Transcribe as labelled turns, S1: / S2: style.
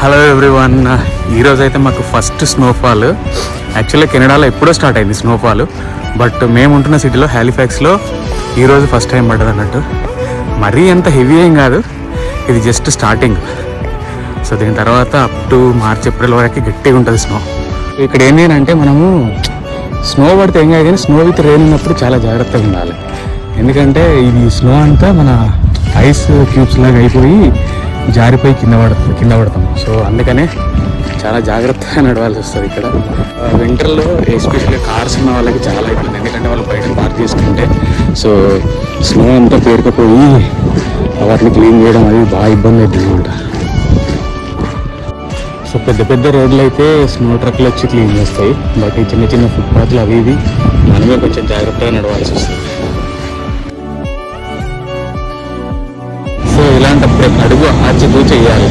S1: Hello everyone, ఈరోజు అయితే మాకు ఫస్ట్ స్నోఫాల్. యాక్చువల్లీ కెనడాలో ఎప్పుడో స్టార్ట్ అయింది స్నోఫాల్, బట్ మేము ఉంటున్న సిటీలో హ్యాలిఫాక్స్లో ఈరోజు ఫస్ట్ టైం పడ్డది అన్నట్టు. మరీ అంత హెవీ ఏం కాదు, ఇది జస్ట్ స్టార్టింగ్. సో దీని తర్వాత అప్ టు మార్చ్ ఏప్రిల్ వరకు గట్టిగా ఉంటుంది స్నో. ఇక్కడ ఏంటి అంటే మనము స్నో పడితే ఏం కాదు, కానీ స్నో విత్ రెయిన్ ఉన్నప్పుడు చాలా జాగ్రత్తగా ఉండాలి. ఎందుకంటే ఇది స్నో అంతా మన ఐస్ క్యూబ్స్ లాగా అయిపోయి జారిపోయి కింద పడతాం. సో అందుకనే చాలా జాగ్రత్తగా నడవాల్సి వస్తుంది ఇక్కడ. వింటర్లో ఎస్పెషల్లీ కార్స్ ఉన్న వాళ్ళకి చాలా ఇబ్బంది, ఎందుకంటే వాళ్ళు బయట పార్క్ చేసుకుంటే సో స్నో అంతా పేరుకుపోయి వాటిని క్లీన్ చేయడం అది బాగా ఇబ్బంది అవుతుంది అనమాట. సో పెద్ద పెద్ద రోడ్లు అయితే స్నో ట్రక్లు వచ్చి క్లీన్ చేస్తాయి, బట్ ఈ చిన్న చిన్న ఫుట్పాత్లు అవి ఇవి మనమే కొంచెం జాగ్రత్తగా నడవాల్సి వస్తుంది. సో ఇలాంటప్పుడు అడుగు ఆచితూ చేయాలి.